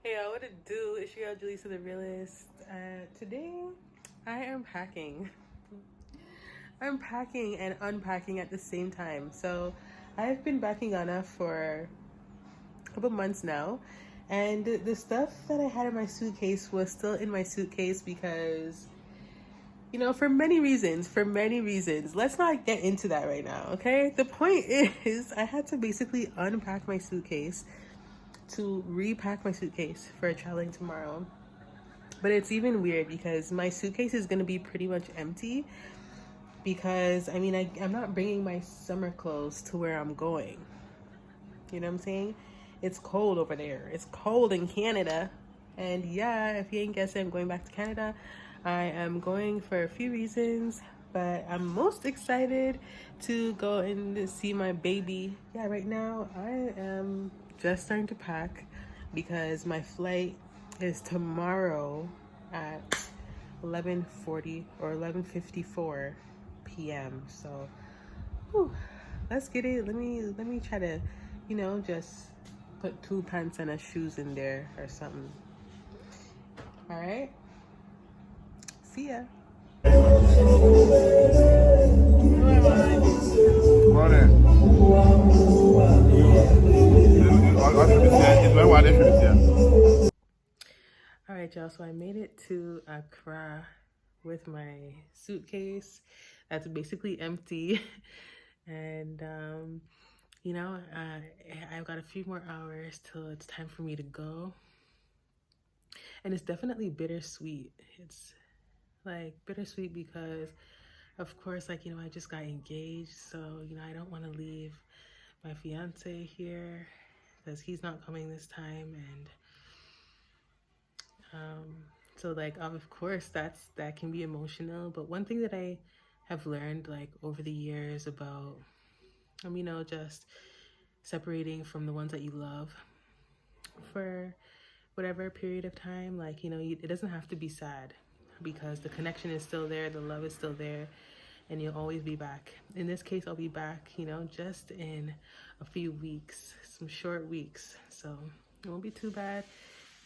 Hey, what to do? It's your girl Julissa the Realist. Today, I am packing. I'm packing and unpacking at the same time. So, I've been back in Ghana for a couple months now, and the stuff that I had in my suitcase was still in my suitcase because, for many reasons. For many reasons. Let's not get into that right now, okay? The point is, I had to basically unpack my suitcase to repack my suitcase for traveling tomorrow. But it's even weird because my suitcase is going to be pretty much empty because I'm not bringing my summer clothes to where I'm going. You know what I'm saying? It's cold over there. It's cold in Canada. And yeah, if you ain't guessing, I'm going back to Canada. I am going for a few reasons, but I'm most excited to go and see my baby. Yeah, right now I am just starting to pack because my flight is tomorrow at 11:40 or 11:54 p.m. So, whew, let's get it. Let me try to, just put 2 pants and a shoes in there or something. All right. See ya. All right, y'all. So I made it to Accra with my suitcase that's basically empty. And, I've got a few more hours till it's time for me to go. And it's definitely bittersweet. It's like bittersweet because, of course, I just got engaged. So, I don't want to leave my fiance here because he's not coming this time. And so of course that can be emotional. But one thing that I have learned over the years about just separating from the ones that you love for whatever period of time, it doesn't have to be sad because the connection is still there, the love is still there, and you'll always be back. In this case, I'll be back, just in a few weeks, some short weeks, so it won't be too bad.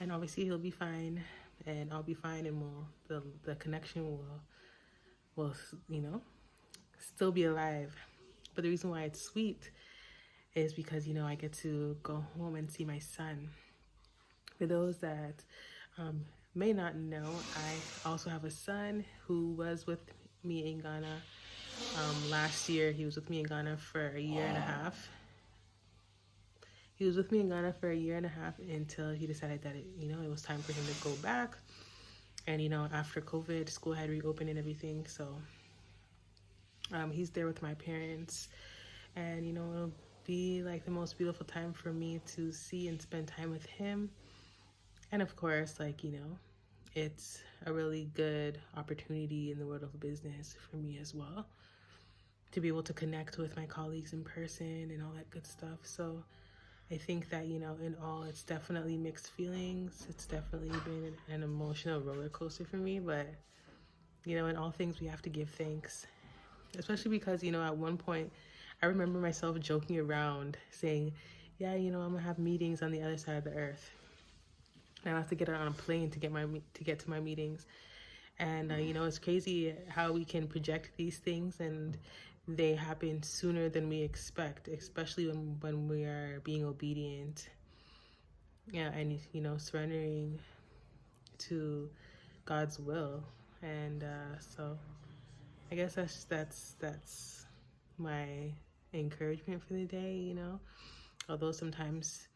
And obviously he'll be fine and I'll be fine, and the connection will still be alive. But the reason why it's sweet is because I get to go home and see my son. For those that may not know, I also have a son who was with me in Ghana last year. He was with me in Ghana for a year and a half. He was with me in Ghana for a year and a half until he decided that it was time for him to go back. And after COVID, school had reopened and everything, so he's there with my parents, and it'll be like the most beautiful time for me to see and spend time with him. And of course, it's a really good opportunity in the world of business for me as well, to be able to connect with my colleagues in person and all that good stuff. So I think that, in all, it's definitely mixed feelings. It's definitely been an emotional roller coaster for me. But, in all things, we have to give thanks. Especially because, at one point, I remember myself joking around saying, yeah, I'm going to have meetings on the other side of the earth. And I have to get on a plane to get to my meetings. And, it's crazy how we can project these things and they happen sooner than we expect, especially when we are being obedient, and surrendering to God's will. And so I guess that's my encouragement for the day. Although sometimes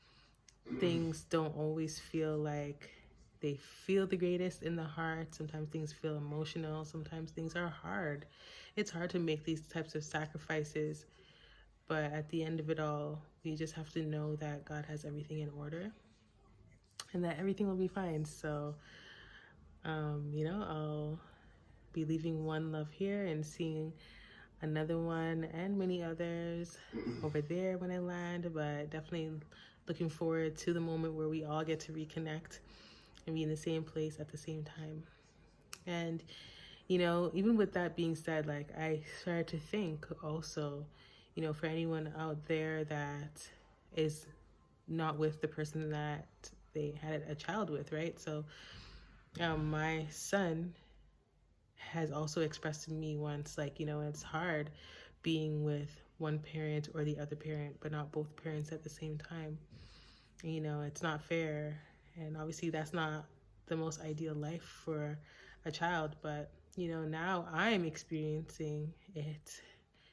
things don't always feel like they feel the greatest in the heart. Sometimes things feel emotional. Sometimes things are hard. It's hard to make these types of sacrifices. But at the end of it all, we just have to know that God has everything in order and that everything will be fine. So, I'll be leaving one love here and seeing another one and many others over there when I land. But definitely looking forward to the moment where we all get to reconnect and be in the same place at the same time. And, even with that being said, I started to think also, for anyone out there that is not with the person that they had a child with, right? So my son has also expressed to me once, like, it's hard being with one parent or the other parent, but not both parents at the same time. It's not fair. And obviously, that's not the most ideal life for a child. But, now I'm experiencing it,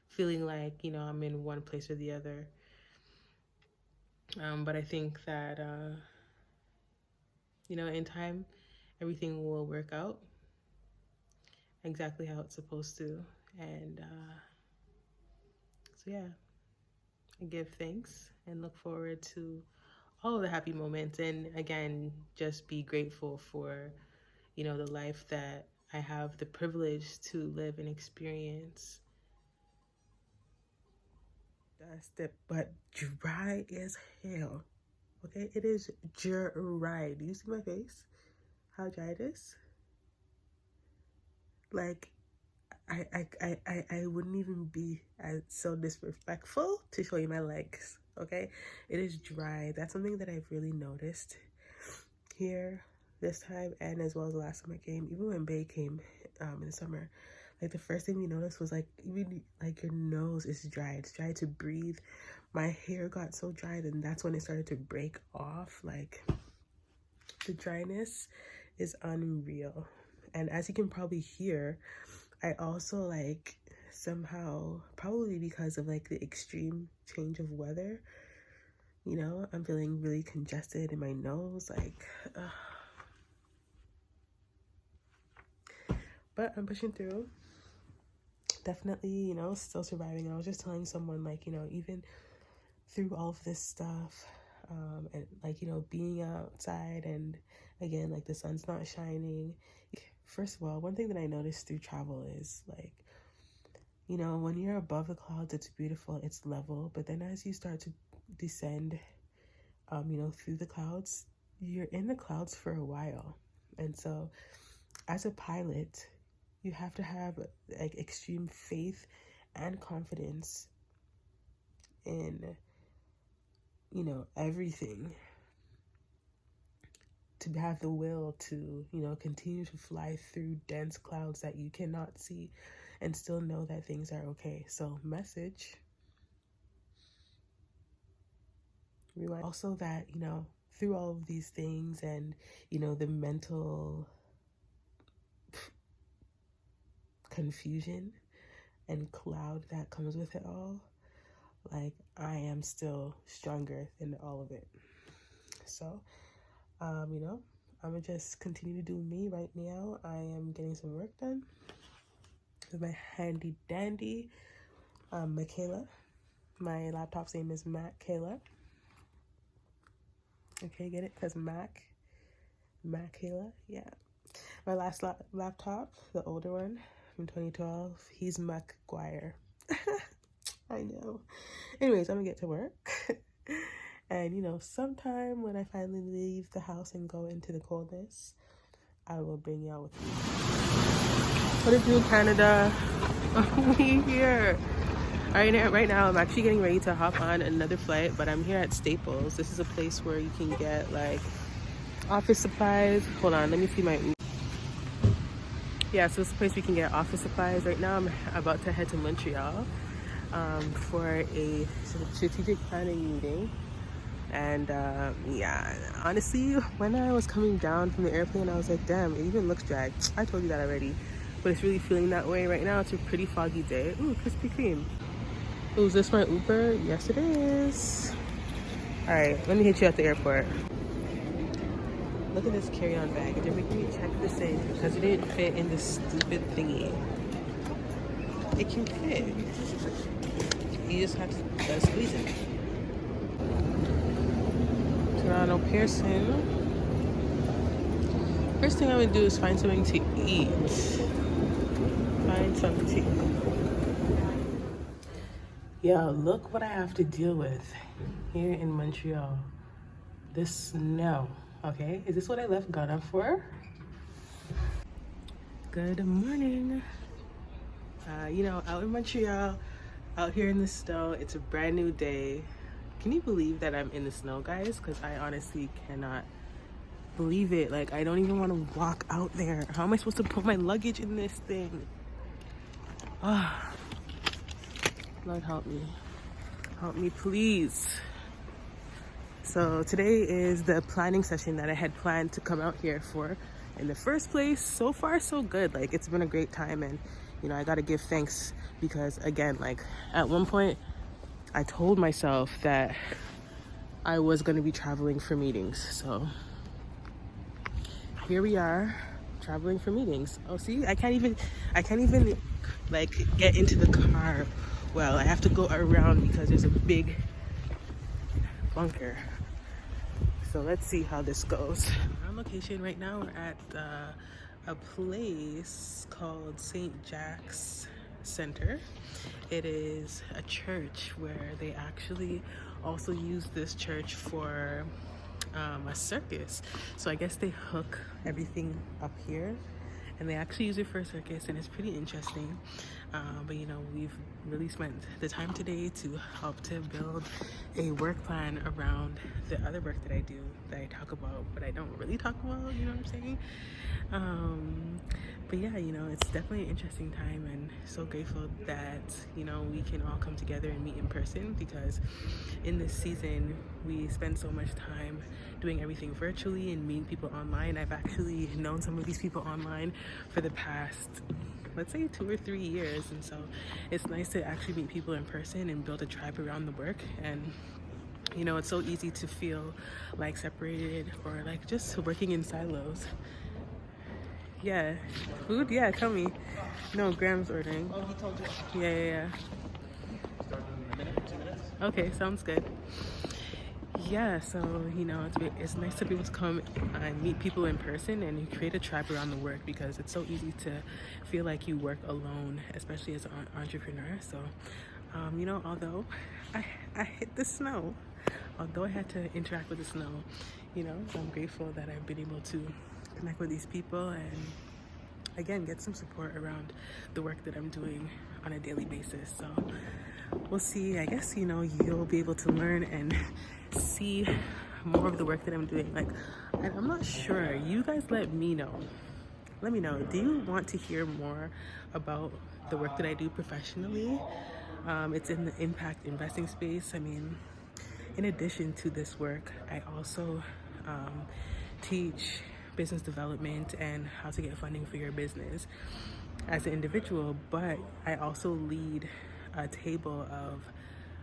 feeling like, I'm in one place or the other. But I think that, in time, everything will work out exactly how it's supposed to. And so, yeah, I give thanks and look forward to all of the happy moments. And again, just be grateful for, the life that I have the privilege to live and experience. Dusted, but dry as hell. Okay, it is dry. Do you see my face? How dry it is? Like, I wouldn't even be so disrespectful to show you my legs. Okay, it is dry. That's something that I've really noticed here this time, and as well as the last time I came. Even when Bay came in the summer, like the first thing we noticed was like even like your nose is dry. It's dry to breathe. My hair got so dry, then that's when it started to break off. Like the dryness is unreal. And as you can probably hear, I also like somehow, probably because of like the extreme change of weather, I'm feeling really congested in my nose, like but I'm pushing through. Definitely, still surviving. I was just telling someone, like, even through all of this stuff, and like, being outside, and again, like the sun's not shining. First of all, one thing that I noticed through travel is like, when you're above the clouds, it's beautiful, it's level, but then as you start to descend, through the clouds, you're in the clouds for a while. And so as a pilot, you have to have like extreme faith and confidence in, everything, to have the will to, continue to fly through dense clouds that you cannot see and still know that things are okay. So message. Also that, through all of these things and, the mental confusion and cloud that comes with it all, like I am still stronger than all of it. So, I'm gonna just continue to do me right now. I am getting some work done with my handy dandy Michaela. My laptop's name is Mac Kayla. Okay, get it? Because Kayla, yeah. My last laptop, the older one from 2012, he's Mac Guire. I know. Anyways, I'm gonna get to work. And, sometime when I finally leave the house and go into the coldness, I will bring y'all with me. What is new, Canada? We here. Right now, I'm actually getting ready to hop on another flight, but I'm here at Staples. This is a place where you can get like office supplies. Hold on, let me see my... Yeah, so it's a place we can get office supplies. Right now, I'm about to head to Montreal for a strategic planning meeting. And yeah, honestly, when I was coming down from the airplane, I was like, damn, it even looks dry. I told you that already, but it's really feeling that way right now. It's a pretty foggy day. Ooh, Krispy Kreme. Ooh, is this my Uber? Yes, it is. All right, let me hit you at the airport. Look at this carry-on bag. They're making me check this in because it didn't fit in this stupid thingy. It can fit. You just have to squeeze it. Toronto Pearson. First thing I would do is find something to eat. Find something to eat. Yo, look what I have to deal with here in Montreal. This snow, okay? Is this what I left Ghana for? Good morning. Out in Montreal, out here in the snow, it's a brand new day. Can you believe that I'm in the snow, guys? Because I honestly cannot believe it. Like, I don't even want to walk out there. How am I supposed to put my luggage in this thing? Ah, Lord help me. Help me, please. So today is the planning session that I had planned to come out here for in the first place. So far, so good. Like, it's been a great time, and you know, I gotta give thanks because, again, like, at one point I told myself that I was gonna be traveling for meetings. So here we are, traveling for meetings. Oh, see, I can't even like get into the car. Well, I have to go around because there's a big bunker. So let's see how this goes. We're on location right now. We're at a place called St. Jack's Center. It is a church where they actually also use this church for a circus. So I guess they hook everything up here and they actually use it for a circus, and it's pretty interesting. But you know, we've really spent the time today to help to build a work plan around the other work that I do, that I talk about but I don't really talk about, you know what I'm saying? But yeah, you know, it's definitely an interesting time, and so grateful that, you know, we can all come together and meet in person, because in this season we spend so much time doing everything virtually and meeting people online. I've actually known some of these people online for the past, let's say, 2 or 3 years, and so it's nice to actually meet people in person and build a tribe around the work. And you know, it's so easy to feel like separated or like just working in silos. Yeah, food? Yeah, tell me. No, Graham's ordering. Oh, he told you. Yeah. Start in a minute, 2 minutes. Okay, sounds good. Yeah, so you know, it's nice to be able to come and meet people in person and create a tribe around the work, because it's so easy to feel like you work alone, especially as an entrepreneur. So you know, although I hit the snow, although I had to interact with the snow, you know, I'm grateful that I've been able to connect with these people and again get some support around the work that I'm doing on a daily basis. So we'll see. I guess, you know, you'll be able to learn and see more of the work that I'm doing. Like, I'm not sure, you guys let me know, do you want to hear more about the work that I do professionally? It's in the impact investing space. I mean, in addition to this work, I also teach business development and how to get funding for your business as an individual, but I also lead a table of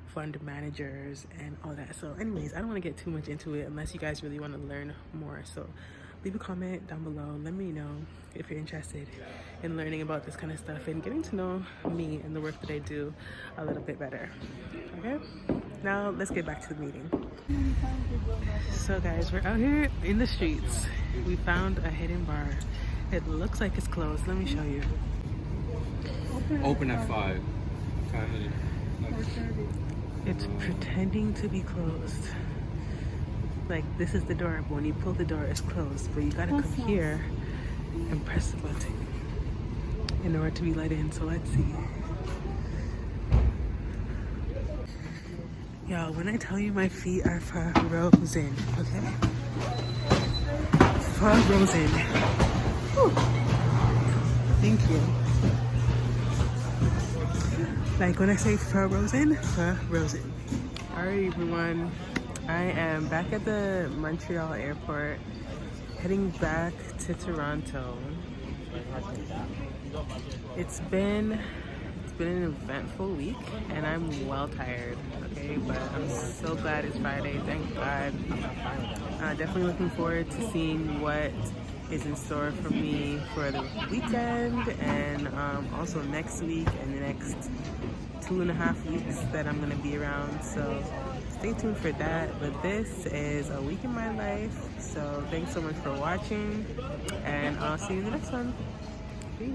fund managers and all that. So anyways, I don't want to get too much into it unless you guys really want to learn more. So leave a comment down below. Let me know if you're interested in learning about this kind of stuff and getting to know me and the work that I do a little bit better. Okay, now let's get back to the meeting. So guys, we're out here in the streets. We found a hidden bar. It looks like it's closed. Let me show you. Open at 5. It's pretending to be closed. Like, this is the door, but when you pull the door, it's closed. But you gotta come here and press the button in order to be let in. So let's see. Y'all, when I tell you my feet are frozen, okay? Frozen. Whew. Thank you. Like when I say frozen, frozen. Alright everyone, I am back at the Montreal airport, heading back to Toronto. It's been an eventful week and I'm well tired, okay? But I'm so glad it's Friday, thank God. Definitely looking forward to seeing what is in store for me for the weekend, and also next week and the next 2.5 weeks that I'm gonna be around. So stay tuned for that. But this is a week in my life. So thanks so much for watching, and I'll see you in the next one. Peace.